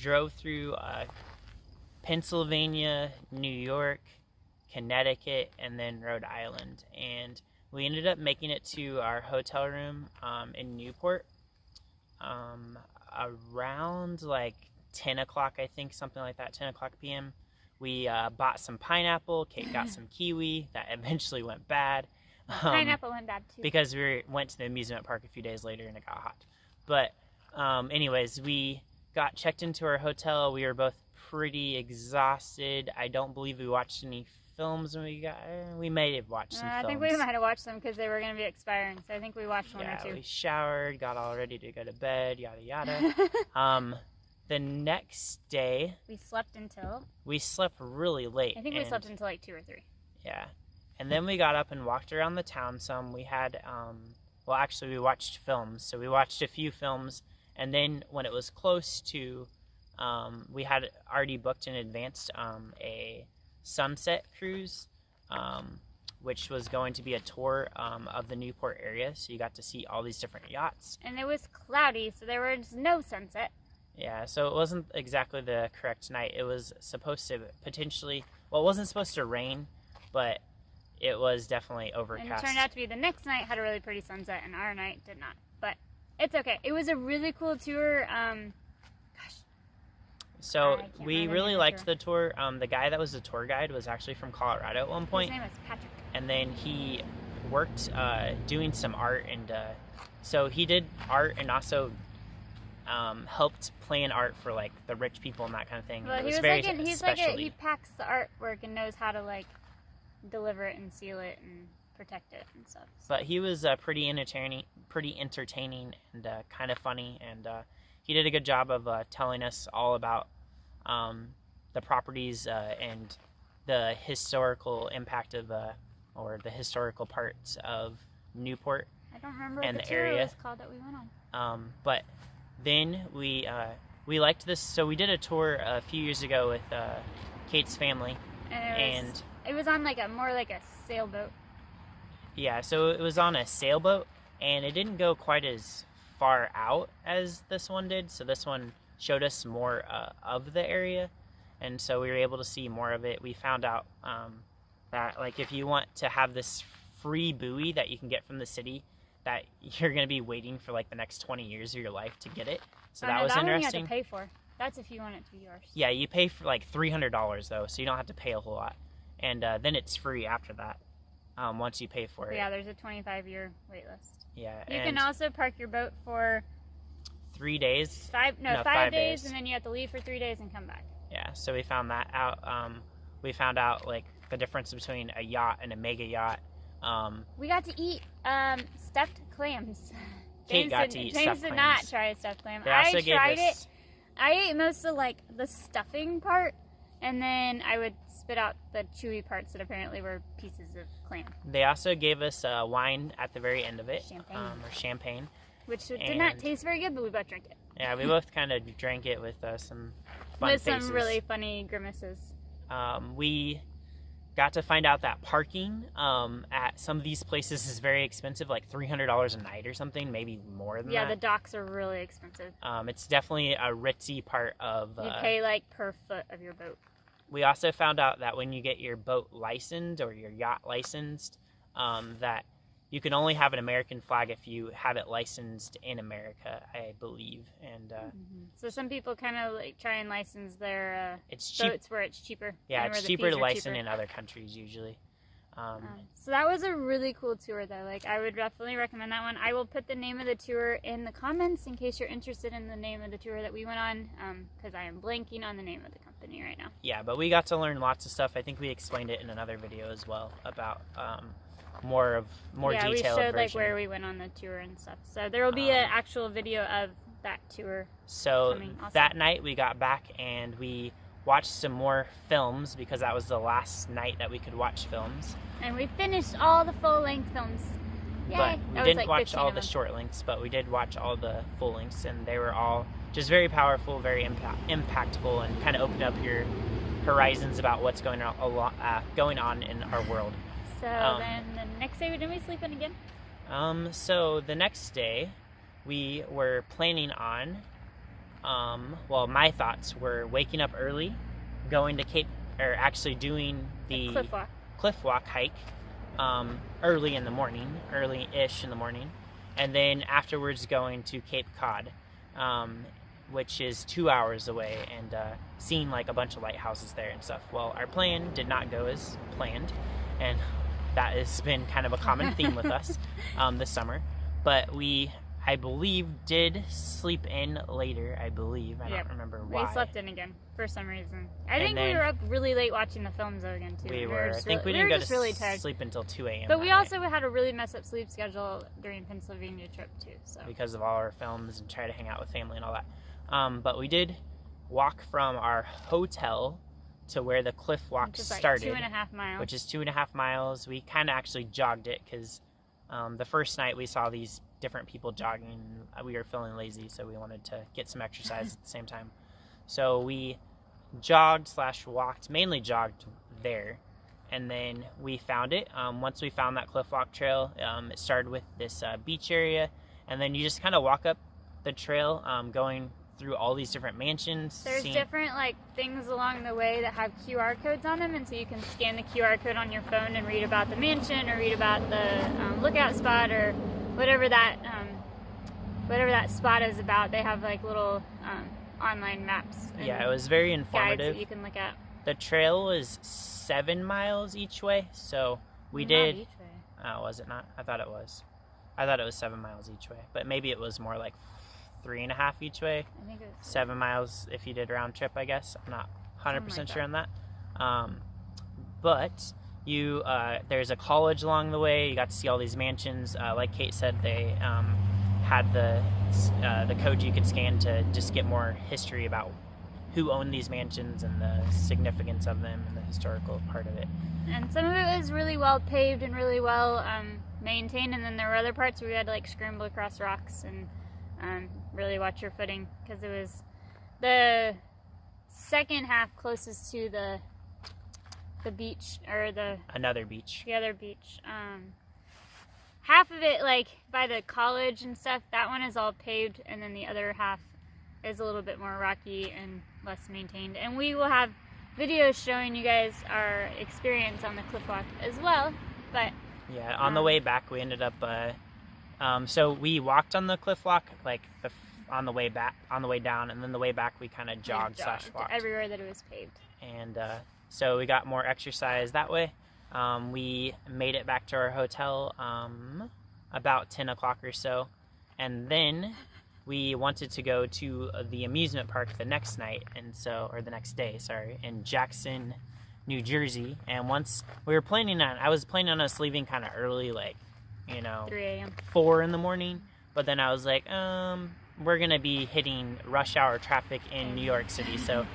drove through Pennsylvania, New York, Connecticut, and then Rhode Island. And we ended up making it to our hotel room in Newport around like 10 o'clock, I think, something like that, 10 o'clock p.m. We bought some pineapple. Kate got some kiwi. That eventually went bad. Pineapple went bad too. Because went to the amusement park a few days later and it got hot. But anyways, we got checked into our hotel. We were both pretty exhausted. I don't believe we watched any films when we may have watched some films. I think we might have watched them because they were going to be expiring, so I think we watched one or two. We showered, got all ready to go to bed, yada yada. The next day we slept really late. I think we slept until like 2 or 3. Yeah. And then we got up and walked around the town some. We had well, actually we watched films. So we watched a few films, and then when it was close to we had already booked in advance a sunset cruise, which was going to be a tour of the Newport area, so you got to see all these different yachts. And it was cloudy, so there was no sunset. Yeah, so it wasn't exactly the correct night. It was supposed to potentially, well, it wasn't supposed to rain, but it was definitely overcast. And it turned out to be the next night had a really pretty sunset, and our night did not. But it's okay. It was a really cool tour. So we really liked the tour. The guy that was the tour guide was actually from Colorado at one point. His name was Patrick. And then he worked doing some art, and so he did art and also helped plan art for like the rich people and that kind of thing. Well, he packs the artwork and knows how to like deliver it and seal it and protect it and stuff. But he was pretty entertaining and kind of funny, and he did a good job of telling us all about the properties and the historical impact of, or the historical parts of Newport. I don't remember and what the the tour area was called that we went on. But then we liked this. So we did a tour a few years ago with Kate's family, and it was on like more like a sailboat. Yeah, so it was on a sailboat, and it didn't go quite as far out as this one did. So this one showed us more of the area, and so we were able to see more of it. We found out that like if you want to have this free buoy that you can get from the city, that you're going to be waiting for like the next 20 years of your life to get it. So that was interesting. One you have to pay for. That's if you want it to be yours. Yeah, you pay for like $300 though, so you don't have to pay a whole lot. And then it's free after that, once you pay for it. Yeah, there's a 25-year wait list. Yeah. You can also park your boat for 3 days. 5 days, and then you have to leave for 3 days and come back. Yeah, so we found that out. We found out like the difference between a yacht and a mega yacht. We got to eat stuffed clams. Kate got to eat stuffed clams. James did not try a stuffed clam. I tried it. I ate most of like the stuffing part, and then I would spit out the chewy parts that apparently were pieces of clam. They also gave us wine at the very end of it. Champagne. Which did not taste very good, but we both drank it. Yeah, we both kind of drank it with some fun faces. With some really funny grimaces. We got to find out that parking at some of these places is very expensive, like $300 a night or something, maybe more than that. Yeah, the docks are really expensive. It's definitely a ritzy part of... you pay like per foot of your boat. We also found out that when you get your boat licensed or your yacht licensed, that you can only have an American flag if you have it licensed in America, I believe. And so some people kind of like try and license their boats where it's cheaper. Yeah, it's cheaper to license in other countries usually. So that was a really cool tour though. Like I would definitely recommend that one. I will put the name of the tour in the comments in case you're interested in the name of the tour that we went on, because I am blanking on the name of the company right now. Yeah, but we got to learn lots of stuff. I think we explained it in another video as well about more detailed we showed version. Like where we went on the tour and stuff. So there will be an actual video of that tour. So that night we got back and we watched some more films because that was the last night that we could watch films. And we finished all the full-length films. Yay! But we didn't watch all the short lengths, but we did watch all the full lengths, and they were all just very powerful, very impactful, and kind of opened up your horizons about what's going on in our world. So then the next day, didn't we sleep in again? So the next day, we were planning on well, my thoughts were waking up early, going to actually doing the cliff walk hike early-ish in the morning, and then afterwards going to Cape Cod, which is 2 hours away, and seeing like a bunch of lighthouses there and stuff. Well, our plan did not go as planned, and that has been kind of a common theme with us this summer. But we, I believe, did sleep in later. I don't remember why. We slept in again for some reason. I think we were up really late watching the films though again too. We were. I think we didn't go to sleep until 2 a.m. But we also had a really messed up sleep schedule during Pennsylvania trip too. So because of all our films and try to hang out with family and all that. But we did walk from our hotel to where the cliff walk started, 2.5 miles. Which is 2.5 miles. We kind of actually jogged it because the first night we saw these different people jogging. We were feeling lazy, so we wanted to get some exercise at the same time. So we jogged/walked, mainly jogged there, and then we found it. Once we found that cliff walk trail, it started with this beach area, and then you just kind of walk up the trail, going through all these different mansions. There's different like things along the way that have QR codes on them, and so you can scan the QR code on your phone and read about the mansion or read about the lookout spot or whatever that spot is about. They have like little online maps. Yeah, it was very informative. Guides that you can look at. The trail is 7 miles each way, so we did. Each way. Oh, was it not? I thought it was. I thought it was 7 miles each way, but maybe it was more like 3.5 each way. I think it was 7 miles if you did round trip, I guess. I'm not 100% sure on that. But you, there's a college along the way. You got to see all these mansions. Like Kate said, they had the code you could scan to just get more history about who owned these mansions and the significance of them and the historical part of it. And some of it was really well paved and really well maintained, and then there were other parts where we had to like scramble across rocks and really watch your footing, because it was the second half closest to the beach, or the other beach. Half of it, like by the college and stuff, that one is all paved, and then the other half is a little bit more rocky and less maintained. And we will have videos showing you guys our experience on the cliff walk as well. But yeah, on the way back, we ended up. So we walked on the cliff walk, like on the way down, and then the way back we kind of jogged/walked everywhere that it was paved. And so we got more exercise that way. We made it back to our hotel about 10 o'clock or so, and then we wanted to go to the amusement park the next day, in Jackson, New Jersey. And once I was planning on us leaving kind of early, like 3 a.m. 4 in the morning, but then I was like, we're gonna be hitting rush hour traffic in New York City, so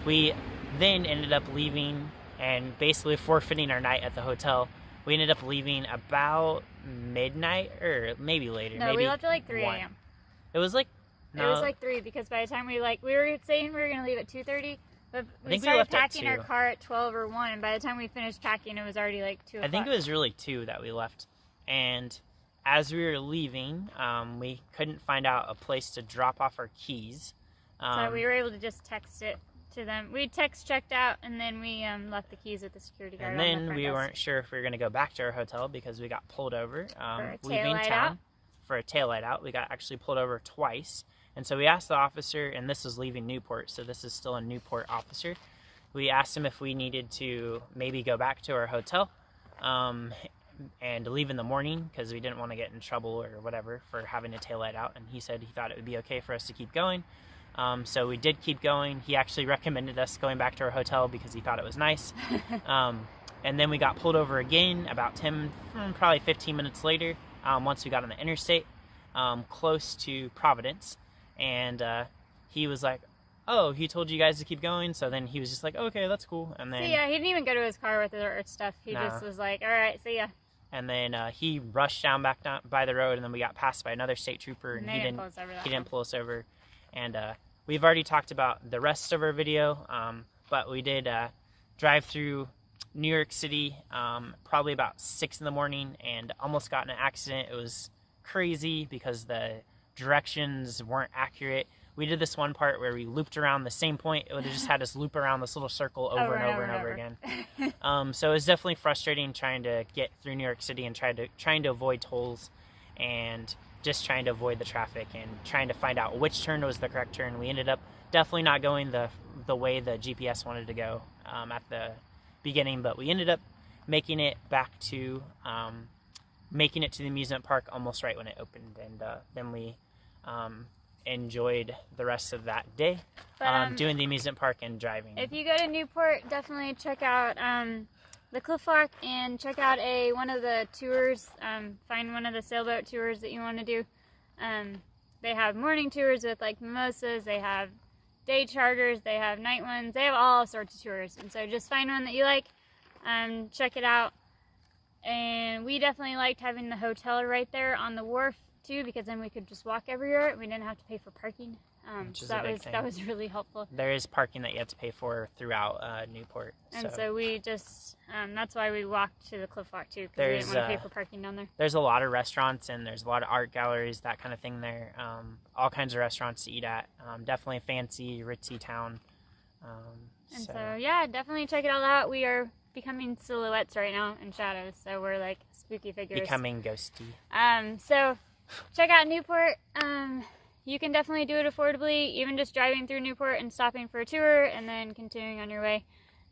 we then ended up leaving and basically forfeiting our night at the hotel. We ended up leaving about midnight, or maybe later. No, we left at like 3 a.m. It was like 3, because by the time we were saying we were gonna leave at 2:30, but we started left packing our car at 12 or 1, and by the time we finished packing, it was already like 2 o'clock. I think it was really 2 that we left, and as we were leaving, we couldn't find out a place to drop off our keys. So we were able to just text it to them. We checked out, and then we left the keys at the security guard. And then we weren't sure if we were going to go back to our hotel because we got pulled over leaving town for a taillight out. We got actually pulled over twice. And so we asked the officer, and this was leaving Newport, so this is still a Newport officer. We asked him if we needed to maybe go back to our hotel and leave in the morning because we didn't want to get in trouble or whatever for having a taillight out. And he said he thought it would be okay for us to keep going. So we did keep going. He actually recommended us going back to our hotel because he thought it was nice. And then we got pulled over again about probably 15 minutes later, once we got on the interstate, close to Providence. And he was like, oh, he told you guys to keep going? So then he was just like, okay, that's cool. And then, so yeah, he didn't even go to his car with our stuff. He just was like, all right, see ya. And then he rushed down by the road, and then we got passed by another state trooper, and he didn't pull us over. And we've already talked about the rest of our video, but we did drive through New York City probably about 6 in the morning and almost got in an accident. It was crazy because the directions weren't accurate. we did this one part where we looped around the same point. It would have just had us loop around this little circle over and over again. So it was definitely frustrating trying to get through New York City and trying to avoid tolls and just trying to avoid the traffic and trying to find out which turn was the correct turn. We ended up definitely not going the way the GPS wanted to go at the beginning, but we ended up making it back to the amusement park almost right when it opened, and then we enjoyed the rest of that day doing the amusement park and driving. If you go to Newport, definitely check out the Cliff Walk and check out one of the tours. Find one of the sailboat tours that you want to do. They have morning tours with like mimosas. They have day charters. They have night ones. They have all sorts of tours. And so just find one that you like. Check it out. And we definitely liked having the hotel right there on the wharf too, because then we could just walk everywhere. We didn't have to pay for parking. So that was really helpful. There is parking that you have to pay for throughout Newport. And so we just, that's why we walked to the Cliff Walk too, because we didn't want to pay for parking down there. There's a lot of restaurants and there's a lot of art galleries, that kind of thing there. All kinds of restaurants to eat at. Definitely a fancy, ritzy town. So yeah, definitely check it all out. We are becoming silhouettes right now and shadows, so we're like spooky figures. Becoming ghosty. So check out Newport. You can definitely do it affordably. Even just driving through Newport and stopping for a tour and then continuing on your way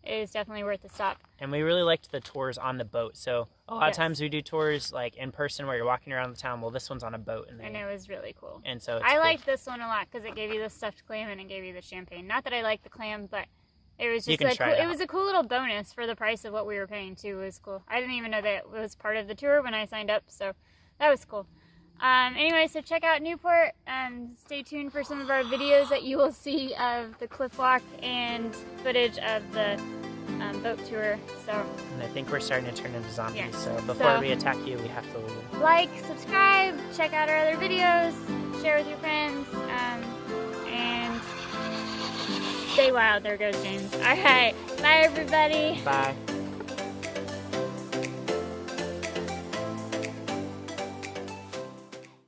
is definitely worth the stop. And we really liked the tours on the boat. So a lot of times we do tours like in person where you're walking around the town. Well, this one's on a boat. And it was really cool. And so I liked this one a lot because it gave you the stuffed clam and it gave you the champagne. Not that I like the clam, but it was just it was a cool little bonus for the price of what we were paying too. It was cool. I didn't even know that it was part of the tour when I signed up, so that was cool. Anyway, so check out Newport and stay tuned for some of our videos that you will see of the Cliff Walk and footage of the boat tour. And I think we're starting to turn into zombies, so before we attack you, we have to leave. Like, subscribe, check out our other videos, share with your friends, and stay wild. There goes James. Alright, bye everybody. Bye.